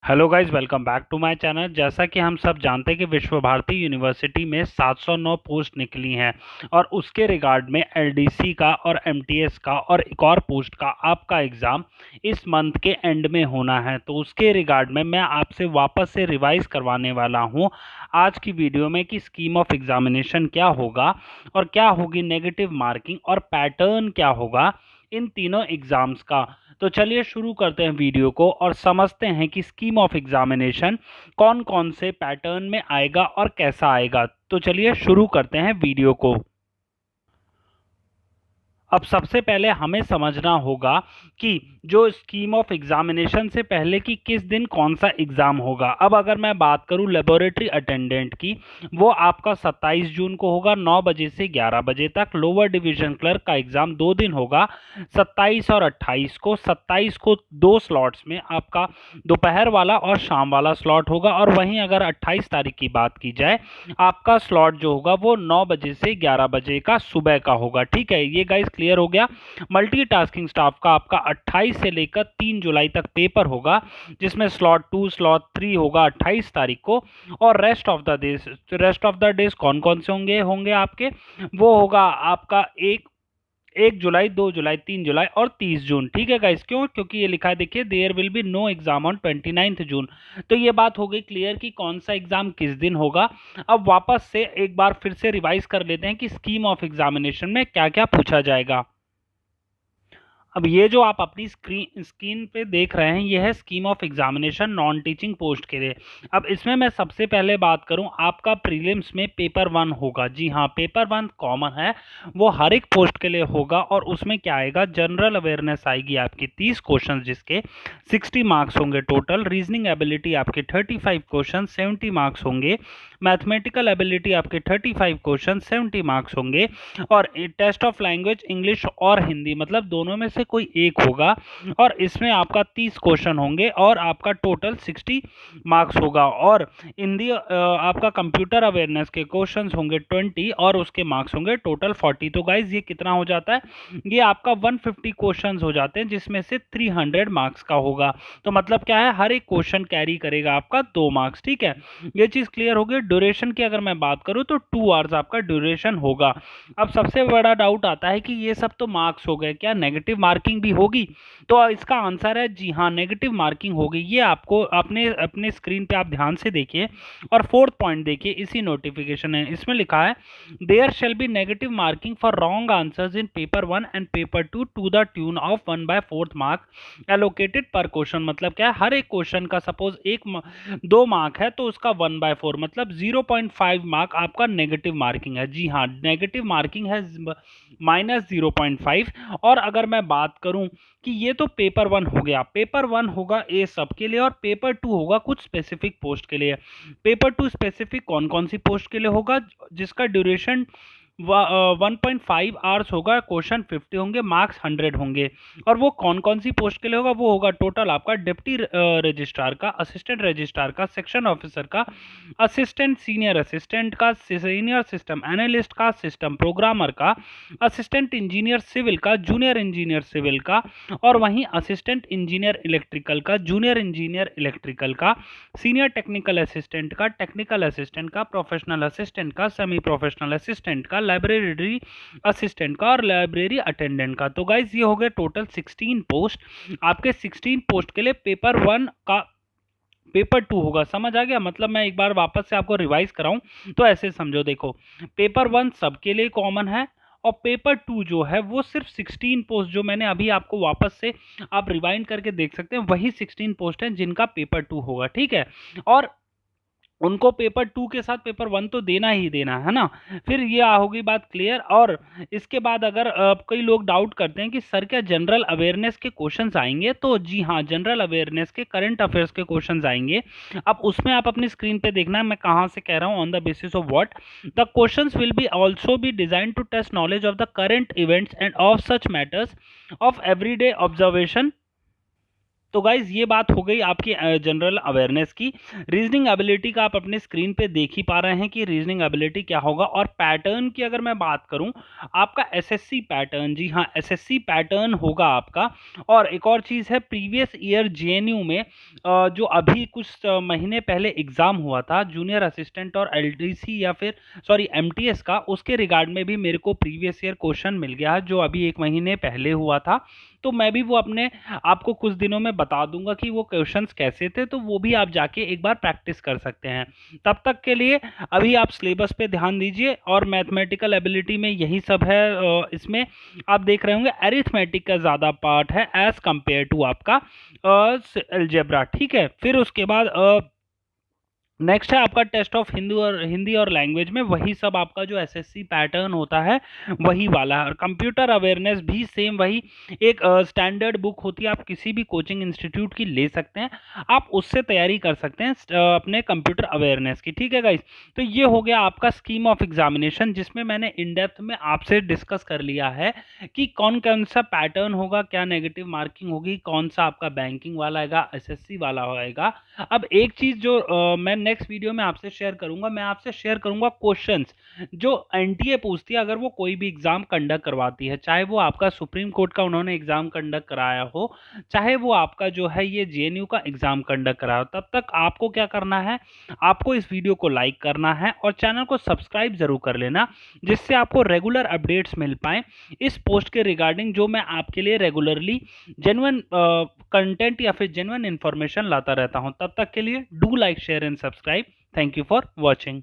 Hello guys, welcome back to my channel. जैसा कि हम सब जानते हैं कि विश्व भारती यूनिवर्सिटी में 709 पोस्ट निकली हैं और उसके रिगार्ड में एलडीसी का और एमटीएस का और एक और पोस्ट का आपका एग्ज़ाम इस मंथ के एंड में होना है। तो उसके रिगार्ड में मैं आपसे वापस से रिवाइज करवाने वाला हूं आज की वीडियो में कि स्कीम ऑफ एग्जामिनेशन क्या होगा और क्या होगी नेगेटिव मार्किंग और पैटर्न क्या होगा इन तीनों एग्ज़ाम्स का। तो चलिए शुरू करते हैं वीडियो को और समझते हैं कि स्कीम ऑफ एग्जामिनेशन कौन कौन से पैटर्न में आएगा और कैसा आएगा। तो चलिए शुरू करते हैं वीडियो को। अब सबसे पहले हमें समझना होगा कि जो स्कीम ऑफ एग्जामिनेशन से पहले कि किस दिन कौन सा एग्ज़ाम होगा। अब अगर मैं बात करूं लेबोरेटरी अटेंडेंट की, वो आपका 27 जून को होगा 9 बजे से 11 बजे तक। लोअर डिवीजन क्लर्क का एग्ज़ाम 2 दिन होगा, 27 और 28 को। 27 को 2 स्लॉट्स में आपका दोपहर वाला और शाम वाला स्लॉट होगा, और वहीं अगर 28 तारीख की बात की जाए, आपका स्लॉट जो होगा वो 9 बजे से 11 बजे का सुबह का होगा। ठीक है, ये गाइस क्लियर हो गया। मल्टीटास्किंग स्टाफ का आपका 28 से लेकर 3 जुलाई तक पेपर होगा, जिसमें स्लॉट 2 स्लॉट 3 होगा 28 तारीख को। और रेस्ट ऑफ द डेज कौन कौन से होंगे आपके, वो होगा आपका 1 जुलाई, 2 जुलाई, 3 जुलाई और 30 जून। ठीक है गाइस, क्यों? क्योंकि ये लिखा है, देखिए, there will be no exam on 29 June. तो ये बात हो गई क्लियर कि कौन सा एग्जाम किस दिन होगा। अब वापस से एक बार फिर से रिवाइज कर लेते हैं कि स्कीम ऑफ एग्जामिनेशन में क्या क्या पूछा जाएगा। अब ये जो आप अपनी स्क्रीन पे देख रहे हैं, ये है scheme of examination non teaching post के लिए। अब इसमें मैं सबसे पहले बात करूं, आपका प्रीलिम्स में पेपर 1 होगा। जी हाँ, पेपर 1 कॉमन है, वो हर एक पोस्ट के लिए होगा। और उसमें क्या आएगा, जनरल अवेयरनेस आएगी आपकी 30 क्वेश्चन, जिसके 60 मार्क्स होंगे टोटल। रीजनिंग एबिलिटी आपके 35 क्वेश्चन, 70 मार्क्स होंगे। मैथमेटिकल एबिलिटी आपके 35 क्वेश्चन, 70 मार्क्स होंगे। और टेस्ट ऑफ लैंग्वेज इंग्लिश और हिंदी, मतलब दोनों में से कोई एक होगा, और इसमें आपका 30 क्वेश्चन होंगे और आपका टोटल 60 मार्क्स होगा। और हिंदी आपका कंप्यूटर अवेयरनेस के क्वेश्चंस होंगे 20 और उसके मार्क्स होंगे टोटल 40। तो गाइज ये कितना हो जाता है, ये आपका 150 क्वेश्चंस हो जाते हैं, जिसमें से 300 मार्क्स का होगा। तो मतलब क्या है, हर एक क्वेश्चन कैरी करेगा आपका 2 मार्क्स। ठीक है, ये चीज क्लियर हो गई। ड्यूरेशन की अगर मैं बात करूं तो 2 आवर्स आपका ड्यूरेशन होगा। अब सबसे बड़ा डाउट आता है कि ये सब तो मार्क्स हो गए, क्या नेगेटिव मार्किंग भी होगी? तो इसका आंसर है जी हाँ, नेगेटिव मार्किंग होगी। ये आपको अपने अपने स्क्रीन पे आप ध्यान से देखिए और फोर्थ पॉइंट देखिए, इसी नोटिफिकेशन है, इसमें लिखा है there shall be negative marking for wrong answers in paper 1 and paper 2 to the tune of 1/4 mark allocated per question. मतलब क्या है, हर एक क्वेश्चन का सपोज 2 मार्क है, तो उसका 1/4 मतलब 0.5 मार्क आपका नेगेटिव मार्किंग है। जी हाँ, नेगेटिव मार्किंग है -0.5। और अगर मैं बात करूं कि ये तो पेपर 1 हो गया, पेपर 1 होगा ए सब के लिए, और पेपर 2 होगा कुछ स्पेसिफिक पोस्ट के लिए। पेपर 2 स्पेसिफिक कौन कौन सी पोस्ट के लिए होगा, जिसका ड्यूरेशन 1.5 आवर्स होगा, क्वेश्चन 50 होंगे, मार्क्स 100 होंगे। और वो कौन कौन सी पोस्ट के लिए होगा, वो होगा टोटल आपका डिप्टी रजिस्ट्रार का, असिस्टेंट रजिस्ट्रार का, सेक्शन ऑफिसर का, असिस्टेंट सीनियर असिस्टेंट का, सीनियर सिस्टम एनालिस्ट का, सिस्टम प्रोग्रामर का, असिस्टेंट इंजीनियर सिविल का, जूनियर इंजीनियर सिविल का, और वहीं असिस्टेंट इंजीनियर इलेक्ट्रिकल का, जूनियर इंजीनियर इलेक्ट्रिकल का, सीनियर टेक्निकल असिस्टेंट का, टेक्निकल असिस्टेंट का, प्रोफेशनल असिस्टेंट का, सेमी प्रोफेशनल असिस्टेंट का, लाइब्रेरी असिस्टेंट का, और लाइब्रेरी अटेंडेंट का। तो गाइज ये हो गए टोटल 16 पोस्ट। आपके 16 पोस्ट के लिए पेपर 1 का पेपर 2 होगा। समझ आ गया? मतलब मैं एक बार वापस से आपको रिवाइज कराऊं तो ऐसे समझो, देखो, पेपर 1 सबके लिए कॉमन है, और पेपर 2 जो है वो सिर्फ 16 पोस्ट, जो मैंने अभी आपको वापस से आप रिवाइंड करके देख सकते हैं, वही 16 पोस्ट हैं जिनका पेपर 2 होगा। ठीक है, और उनको पेपर 2 के साथ पेपर 1 तो देना ही देना है ना। फिर ये होगी बात क्लियर। और इसके बाद अगर कई लोग डाउट करते हैं कि सर क्या जनरल अवेयरनेस के क्वेश्चंस आएंगे, तो जी हाँ, जनरल अवेयरनेस के करंट अफेयर्स के क्वेश्चंस आएंगे। अब उसमें आप अपनी स्क्रीन पे देखना है मैं कहाँ से कह रहा हूँ, on the basis of what the questions will be also be design to test knowledge of the current events and of such matters of everyday observation. तो गाइज ये बात हो गई आपकी जनरल अवेयरनेस की। रीजनिंग एबिलिटी का आप अपने स्क्रीन पे देख ही पा रहे हैं कि रीजनिंग एबिलिटी क्या होगा। और पैटर्न की अगर मैं बात करूं, आपका एसएससी पैटर्न, जी हाँ एसएससी पैटर्न होगा आपका। और एक और चीज़ है, प्रीवियस ईयर जेएनयू में जो अभी कुछ महीने पहले एग्जाम हुआ था जूनियर असिस्टेंट और एलडीसी या फिर सॉरी एमटीएस का, उसके रिगार्ड में भी मेरे को प्रीवियस ईयर क्वेश्चन मिल गया जो अभी एक महीने पहले हुआ था। तो मैं भी वो अपने आपको कुछ दिनों में बता दूंगा कि वो क्वेश्चंस कैसे थे, तो वो भी आप जाके एक बार प्रैक्टिस कर सकते हैं। तब तक के लिए अभी आप सिलेबस पे ध्यान दीजिए। और मैथमेटिकल एबिलिटी में यही सब है। इसमें आप देख रहे होंगे अरिथमेटिक का ज़्यादा पार्ट है एज कंपेयर टू आपका अलजेब्रा, ठीक है। फिर उसके बाद नेक्स्ट है आपका टेस्ट ऑफ हिंदी और लैंग्वेज में वही सब आपका जो एसएससी पैटर्न होता है वही वाला है। और कंप्यूटर अवेयरनेस भी सेम वही एक स्टैंडर्ड बुक होती है, आप किसी भी कोचिंग इंस्टीट्यूट की ले सकते हैं, आप उससे तैयारी कर सकते हैं अपने कंप्यूटर अवेयरनेस की, ठीक है गाइस। तो ये हो गया आपका स्कीम ऑफ एग्जामिनेशन, जिसमें मैंने इन डेप्थ में आपसे डिस्कस कर लिया है कि कौन कौन सा पैटर्न होगा, क्या नेगेटिव मार्किंग होगी, कौन सा आपका बैंकिंग वाला आएगा, एसएससी वाला होएगा। अब एक चीज़ जो मैं नेक्स्ट वीडियो में आपसे शेयर करूंगा, मैं आपसे शेयर करूंगा क्वेश्चंस जो एनटीए पूछती है अगर वो कोई भी एग्जाम कंडक्ट करवाती है, चाहे वो आपका सुप्रीम कोर्ट का उन्होंने एग्जाम कंडक्ट कराया हो, चाहे वो आपका जो है ये जेएनयू का एग्जाम कंडक्ट कराया हो। तब तक आपको क्या करना है, आपको इस वीडियो को लाइक करना है और चैनल को सब्सक्राइब जरूर कर लेना, जिससे आपको रेगुलर अपडेट्स मिल पाए इस पोस्ट के रिगार्डिंग, जो मैं आपके लिए रेगुलरली जेन्युइन कंटेंट या फिर जेन्युइन इंफॉर्मेशन लाता रहता हूं। तब तक के लिए do like share and subscribe. Thank you for watching.